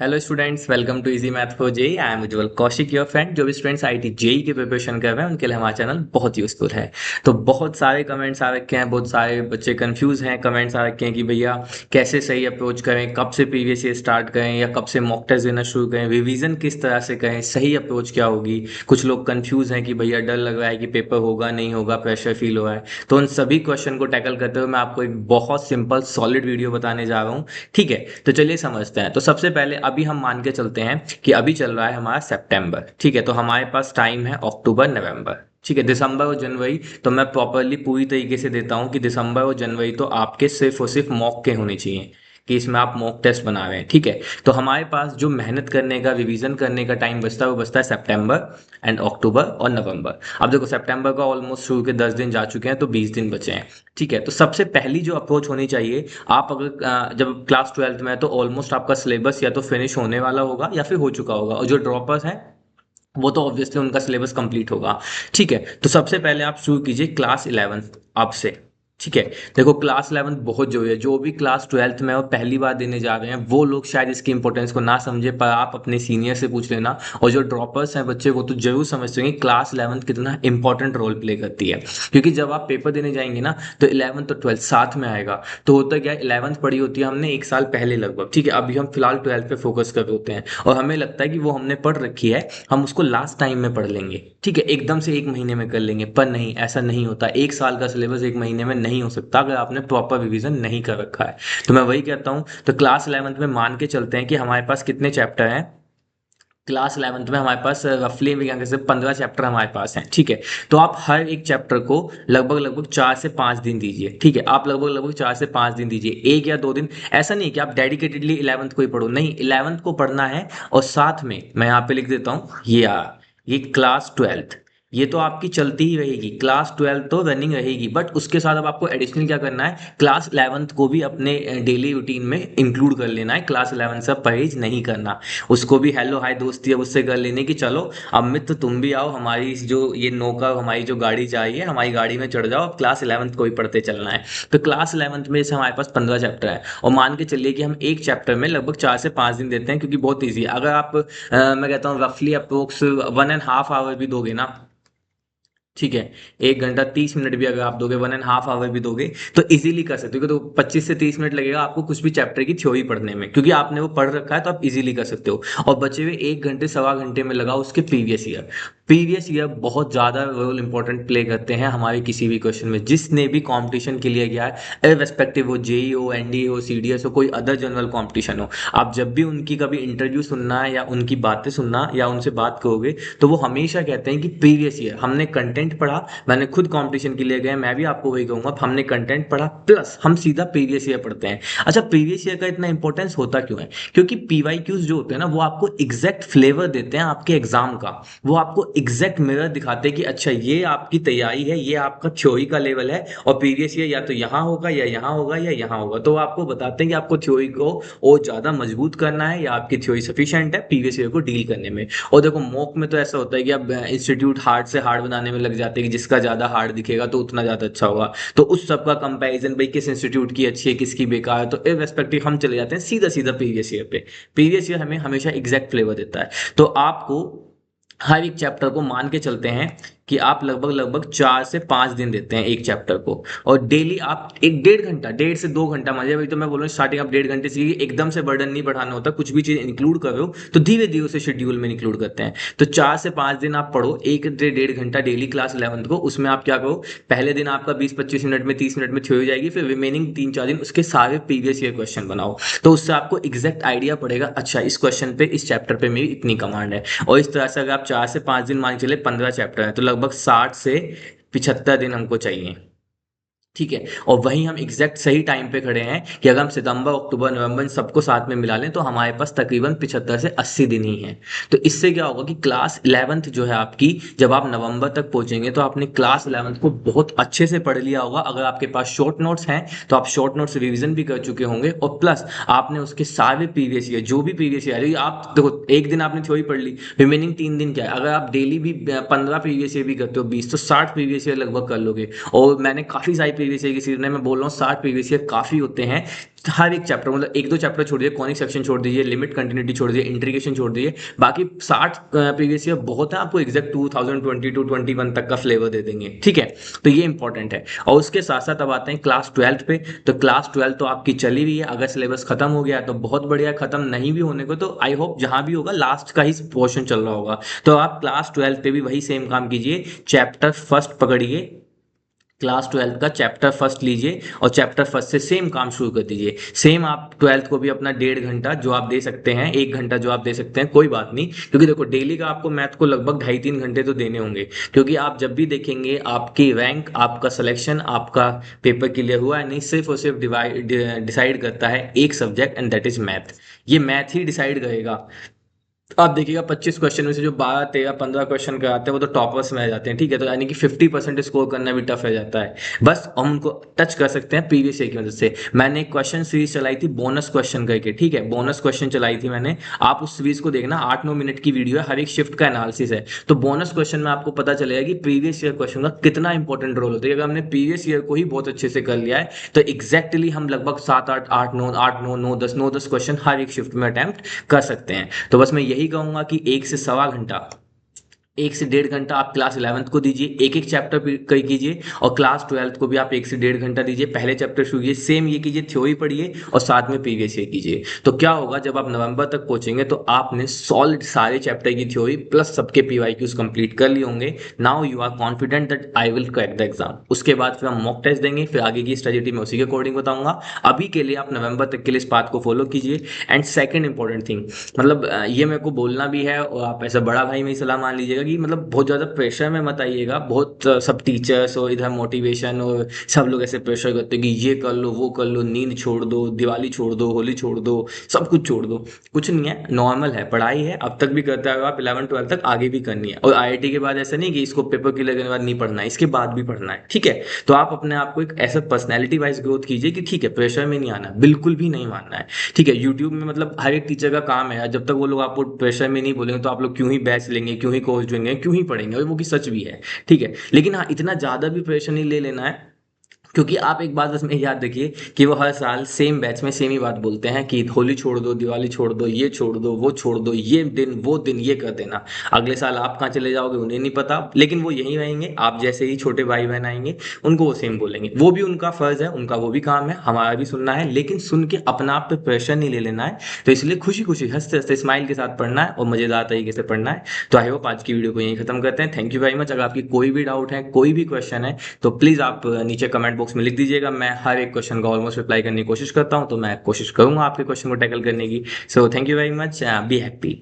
Hello students, welcome to easy math for JEE. I am Ujjwal Kaushik, your friend. जो भी students IIT JEE की preparation कर रहे हैं उनके लिए हमारा चैनल बहुत यूजफुल है। तो बहुत सारे कमेंट्स आ रखे हैं, बहुत सारे बच्चे कंफ्यूज हैं। कमेंट्स आ रखे हैं कि भैया कैसे सही अप्रोच करें, कब से प्रीवियस ईयर स्टार्ट करें या कब से मॉक टेस्ट देना शुरू करें, रिवीजन किस तरह से करें, सही अप्रोच क्या होगी। कुछ लोग कंफ्यूज हैं कि भैया डर लग रहा है कि पेपर होगा नहीं होगा, प्रेशर फील हो रहा है। तो उन सभी क्वेश्चन को टैकल करते हुए मैं आपको एक बहुत सिंपल सॉलिड वीडियो बताने जा रहा हूँ। ठीक है, तो चलिए समझते हैं। तो सबसे पहले अभी हम मान के चलते हैं कि अभी चल रहा है हमारा सितंबर। ठीक है, तो हमारे पास टाइम है अक्टूबर नवंबर। ठीक है, दिसंबर और जनवरी तो मैं प्रॉपरली पूरी तरीके से देता हूं कि दिसंबर और जनवरी तो आपके सिर्फ और सिर्फ मॉक के होने चाहिए, कि इसमें आप मॉक टेस्ट बना रहे हैं। ठीक है, तो हमारे पास जो मेहनत करने का, रिवीजन करने का टाइम बचता है वो बचता है सितंबर एंड अक्टूबर और नवंबर। अब देखो, सितंबर का ऑलमोस्ट शुरू के 10 दिन जा चुके हैं, तो 20 दिन बचे हैं। ठीक है, तो सबसे पहली जो अप्रोच होनी चाहिए, आप अगर जब क्लास ट्वेल्थ में है तो ऑलमोस्ट आपका सिलेबस या तो फिनिश होने वाला होगा या फिर हो चुका होगा, और जो ड्रॉपर्स हैं वो तो ऑब्वियसली उनका सिलेबस कंप्लीट होगा। ठीक है, तो सबसे पहले आप शुरू कीजिए क्लास 11th अब से। ठीक है, देखो क्लास 11th बहुत जरूरी है। जो भी क्लास 12th में और पहली बार देने जा रहे हैं वो लोग शायद इसकी इंपॉर्टेंस को ना समझे, पर आप अपने सीनियर से पूछ लेना। और जो ड्रॉपर्स हैं बच्चे वो तो जरूर समझते होंगे क्लास 11th कितना इंपॉर्टेंट रोल प्ले करती है। क्योंकि जब आप पेपर देने जाएंगे ना तो 11th और 12th साथ में आएगा। तो होता क्या है, 11th पढ़ी होती है हमने एक साल पहले लगभग। ठीक है, अभी हम फिलहाल 12th पे फोकस कर रहे होते हैं और हमें लगता है कि वो हमने पढ़ रखी है, हम उसको लास्ट टाइम में पढ़ लेंगे। ठीक है, एकदम से एक महीने में कर लेंगे, पर नहीं, ऐसा नहीं होता। एक साल का सिलेबस एक महीने में नहीं हो सकता अगर आपने प्रॉपर रिवीजन नहीं कर रखा है। तो मैं वही कहता हूँ, तो क्लास 11th में मान के चलते हैं कि हमारे पास कितने चैप्टर हैं। क्लास 11th में हमारे पास रफली भी कह 15 चैप्टर हमारे पास हैं। ठीक है, तो आप हर एक चैप्टर को लगभग लगभग 4 से 5 दिन दीजिए। ठीक है, आप लगभग लगभग 4 से 5 दिन दीजिए, 1 या 2 दिन। ऐसा नहीं कि आप डेडिकेटेडली 11th को ही पढ़ो, नहीं, 11th को पढ़ना है। और साथ में मैं यहाँ पे लिख देता हूँ ये क्लास 12th, ये तो आपकी चलती ही रहेगी। क्लास 12 तो रनिंग रहेगी, बट उसके साथ अब आपको एडिशनल क्या करना है, क्लास 11th को भी अपने डेली रूटीन में इंक्लूड कर लेना है। क्लास 11 से परहेज नहीं करना, उसको भी हेलो हाय दोस्ती अब उससे कर लेने की चलो अब मित्र तुम भी आओ, हमारी जो ये नौका, हमारी जो गाड़ी चाहिए, हमारी गाड़ी में चढ़ जाओ, अब क्लास 11th को ही पढ़ते चलना है। तो क्लास 11th में जैसे हमारे पास 15 चैप्टर है, और मान के चलिए कि हम एक चैप्टर में लगभग 4 से 5 दिन देते हैं, क्योंकि बहुत ईजी है। अगर आप मैं कहता हूँ रफली अप्रोक्स 1.5 आवर भी दोगे ना, ठीक है, 1 घंटा 30 मिनट भी अगर आप दोगे, 1.5 आवर भी दोगे, तो इजीली कर सकते हो। तो 25 से 30 मिनट लगेगा आपको कुछ भी चैप्टर की थ्योरी पढ़ने में, क्योंकि आपने वो पढ़ रखा है, तो आप इजीली कर सकते हो। और बचे हुए 1 घंटे 1.25 घंटे में लगाओ उसके प्रीवियस ईयर। प्रीवियस ईयर बहुत ज्यादा रोल इंपॉर्टेंट प्ले करते हैं हमारे किसी भी क्वेश्चन में। जिसने भी कंपटीशन के लिए गया है, इररिस्पेक्टिव हो जेई हो, एनडीए हो, सीडीएस हो, कोई अदर जनरल कंपटीशन हो, आप जब भी उनकी कभी इंटरव्यू सुनना है या उनकी बातें सुनना या उनसे बात करोगे, तो वो हमेशा कहते हैं कि प्रीवियस ईयर हमने कंटेंट पढ़ा। मैंने खुद कंपटीशन के लिए गए, मैं भी आपको वही कहूंगा, हमने कंटेंट पढ़ा प्लस हम सीधा प्रीवियस ईयर पढ़ते हैं। अच्छा, प्रीवियस ईयर का इतना इंपॉर्टेंस होता क्यों है? क्योंकि पीवाईक्यूज जो होते हैं ना, वो आपको एग्जैक्ट फ्लेवर देते हैं आपके एग्जाम का। वो आपको एग्जैक्ट मिरर दिखाते हैं कि अच्छा ये आपकी तैयारी है, ये आपका थ्योरी का लेवल है, और प्रीवियस ईयर या तो यहाँ होगा या यहाँ होगा या यहाँ होगा। तो वो आपको बताते हैं कि आपको थ्योरी को और ज्यादा मजबूत करना है या आपकी थ्योरी सफिशिएंट है प्रीवियस ईयर को डील करने में। और देखो मॉक में तो ऐसा होता है कि अब इंस्टीट्यूट हार्ड से हार्ड बनाने में लग जाते हैं, कि जिसका ज्यादा हार्ड दिखेगा तो उतना ज्यादा अच्छा होगा। तो उस सब का कंपैरिजन, भाई किस इंस्टीट्यूट की अच्छी है किसकी बेकार है, तो इररिस्पेक्टिव हम चले जाते हैं सीधा सीधा प्रीवियस ईयर पे। प्रीवियस ईयर हमें हमेशा एग्जैक्ट फ्लेवर देता है। तो आपको हर एक चैप्टर को मान के चलते हैं कि आप लगभग लगभग 4 से 5 दिन देते हैं एक चैप्टर को, और डेली आप 1 1.5 घंटा, 1.5 से 2 घंटा मानिए। भाई तो मैं बोल रहा हूँ स्टार्टिंग आप 1.5 घंटे से, एकदम से बर्डन नहीं बढ़ाना होता। कुछ भी चीज इंक्लूड कर रहे हो तो धीरे धीरे उसे शेड्यूल में इंक्लूड करते हैं। तो 4 से 5 दिन आप पढ़ो, 1 से 1.5 घंटा डेली क्लास 11th को। उसमें आप क्या करो, पहले दिन आपका 20 25 मिनट में 30 मिनट में थ्योरी हो जाएगी, फिर रिमेनिंग 3 4 दिन उसके सारे प्रीवियस ईयर क्वेश्चन बनाओ। तो उससे आपको एग्जैक्ट आइडिया पड़ेगा, अच्छा इस क्वेश्चन पे, इस चैप्टर पे मेरी इतनी कमांड है। और इस तरह से अगर आप 4 से 5 दिन मान के चले, 15 चैप्टर है, तो लगभग 60 से 75 दिन हमको चाहिए। ठीक है, और वहीं हम एग्जैक्ट सही टाइम पे खड़े हैं कि अगर हम सितंबर अक्टूबर नवंबर इन सबको साथ में मिला लें तो हमारे पास तकरीबन 75 से 80 दिन ही हैं। तो इससे क्या होगा कि क्लास 11th जो है आपकी, जब आप नवंबर तक पहुंचेंगे तो आपने क्लास 11th को बहुत अच्छे से पढ़ लिया होगा। अगर आपके पास शॉर्ट नोट्स हैं तो आप शॉर्ट नोट्स रिवीजन भी कर चुके होंगे, और प्लस आपने उसके सारे प्रीवियस ईयर, जो भी प्रीवियस ईयर है, आप देखो एक दिन आपने थ्योरी पढ़ ली, रिमेनिंग 3 दिन क्या है, अगर आप डेली भी 15 प्रीवियस ईयर भी करते हो, 20, तो 60 प्रीवियस ईयर लगभग कर लोगे। और मैंने काफी सारी प्रीवियस ईयर की सीरीज नहीं, मैं बोल रहा हूँ 60 प्रीवियस ईयर काफ़ी होते हैं। हर एक चैप्टर मतलब एक दो चैप्टर छोड़ दीजिए, कॉनिक सेक्शन छोड़ दीजिए, लिमिट कंटिन्यूटी छोड़ दीजिए, इंटीग्रेशन छोड़ दीजिए, बाकी 60 प्रीवियस ईयर बहुत है, आपको एग्जैक्ट 2022-21 तक का फ्लेवर दे देंगे। ठीक है, तो ये इंपॉर्टेंट है। और उसके साथ साथ अब आते हैं क्लास 12 पे। तो क्लास 12 तो आपकी चली हुई है, अगर सिलेबस खत्म हो गया तो बहुत बढ़िया, खत्म नहीं भी होने को तो आई होप जहां भी होगा लास्ट का ही पोर्शन चल रहा होगा। तो आप क्लास 12 पे भी वही सेम काम कीजिए, चैप्टर फर्स्ट पकड़िए, क्लास 12 का चैप्टर फर्स्ट लीजिए और चैप्टर फर्स्ट से सेम काम शुरू कर दीजिए। सेम आप 12th को भी अपना 1.5 घंटा जो आप दे सकते हैं, 1 घंटा जो आप दे सकते हैं, कोई बात नहीं, क्योंकि देखो डेली का आपको मैथ को लगभग 2.5-3 घंटे तो देने होंगे, क्योंकि आप जब भी देखेंगे आपकी रैंक, आपका सिलेक्शन, आपका पेपर क्लियर हुआ है नहीं, सिर्फ और सिर्फ डिसाइड करता है एक subject and that is math. ये मैथ ही डिसाइड करेगा। आप देखिएगा 25 क्वेश्चन में से जो 12, 13, 15 क्वेश्चन कराते हैं वो तो टॉपर्स में आ जाते हैं। ठीक है, तो यानी कि 50% स्कोर करना भी टफ हो जाता है। बस हम उनको टच कर सकते हैं प्रीवियस ईयर की मदद से। मैंने एक क्वेश्चन सीरीज चलाई थी बोनस क्वेश्चन करके, ठीक है, बोनस क्वेश्चन चलाई थी मैंने, आप उस सीरीज को देखना, 8-9 मिनट की वीडियो है, हर एक शिफ्ट का एनालिसिस है। तो बोनस क्वेश्चन में आपको पता चलेगा कि प्रीवियस ईयर क्वेश्चन का कितना इंपॉर्टेंट रोल होता है। अगर हमने प्रीवियस ईयर को ही बहुत अच्छे से कर लिया है तो एग्जैक्टली हम लगभग 7, 8, 8, 9 क्वेश्चन हर एक शिफ्ट में अटेम्प्ट कर सकते हैं। तो बस मैं यही कहूंगा कि 1 से 1.25 घंटा, 1 से 1.5 घंटा आप क्लास 11th को दीजिए, एक एक चैप्टर कीजिए, और क्लास 12th को भी आप 1 से 1.5 घंटा दीजिए। पहले चैप्टर शुरू कीजिए, सेम ये कीजिए, थ्योरी पढ़िए और साथ में प्रीवियस ईयर कीजिए। तो क्या होगा, जब आप नवंबर तक पहुंचेंगे तो आपने सॉलिड सारे चैप्टर की थ्योरी प्लस सबके पीवाईक्यूज कंप्लीट कर लिए होंगे। Now you are confident that I will crack the exam. उसके बाद फिर हम मॉक टेस्ट देंगे, फिर आगे की स्ट्रेटेजी मैं उसी के अकॉर्डिंग बताऊंगा। अभी के लिए आप नवंबर तक के लिए इस बात को फॉलो कीजिए। एंड सेकेंड इंपॉर्टेंट थिंग, मतलब ये मेरे को बोलना भी है और आप ऐसा बड़ा भाई मेरी सलाह मान लीजिएगा कि मतलब बहुत ज़्यादा प्रेशर में मत आइएगा। बहुत सब टीचर्स और इधर मोटिवेशन और सब लोग ऐसे प्रेशर करते हैं कि ये कर लो, वो कर लो, नींद छोड़ दो, दिवाली छोड़ दो, होली छोड़ दो, सब कुछ छोड़ दो। कुछ नहीं है, नॉर्मल है, पढ़ाई है, अब तक भी करते आए हो आप, 11 12 तक आगे भी करनी है। और आईआईटी के बाद ऐसा नहीं कि इसको पेपर क्लियर करने के बाद नहीं पढ़ना है, इसके बाद भी पढ़ना है। ठीक है, तो आप अपने आप को एक ऐसा पर्सनैलिटी वाइज ग्रोथ कीजिए कि ठीक है प्रेशर में नहीं आना, बिल्कुल भी नहीं मानना है। ठीक है, यूट्यूब में मतलब हर एक टीचर का काम है यार, जब तक वो लोग आपको प्रेशर में नहीं बोलेंगे तो आप लोग क्यों ही बैच लेंगे, क्यों ही कोर्स लेंगे, क्यों ही पढ़ेंगे, और वो की सच भी है। ठीक है, लेकिन हाँ इतना ज़्यादा भी प्रेशर नहीं ले लेना है, क्योंकि आप एक बात बस में याद रखिए कि वो हर साल सेम बैच में सेम ही बात बोलते हैं कि होली छोड़ दो, दिवाली छोड़ दो, ये छोड़ दो, वो छोड़ दो, ये दिन वो दिन ये कर देना। अगले साल आप कहाँ चले जाओगे उन्हें नहीं पता, लेकिन वो यहीं रहेंगे, आप जैसे ही छोटे भाई बहन आएंगे उनको वो सेम बोलेंगे। वो भी उनका फर्ज है, उनका वो भी काम है, हमारा भी सुनना है, लेकिन सुन के अपना आप पे प्रेशर नहीं ले लेना है। तो इसलिए खुशी खुशी हंसते हंसते स्माइल के साथ पढ़ना है और मजेदार तरीके से पढ़ना है। तो आई होप आज की वीडियो को यहीं खत्म करते हैं। Thank you very much. अगर आपकी कोई भी डाउट है, कोई भी क्वेश्चन है, तो प्लीज़ आप नीचे कमेंट बॉक्स में लिख दीजिएगा। मैं हर एक क्वेश्चन का ऑलमोस्ट रिप्लाई करने की कोशिश करता हूँ, तो मैं कोशिश करूंगा आपके क्वेश्चन को टैकल करने की। So thank you very much, be happy.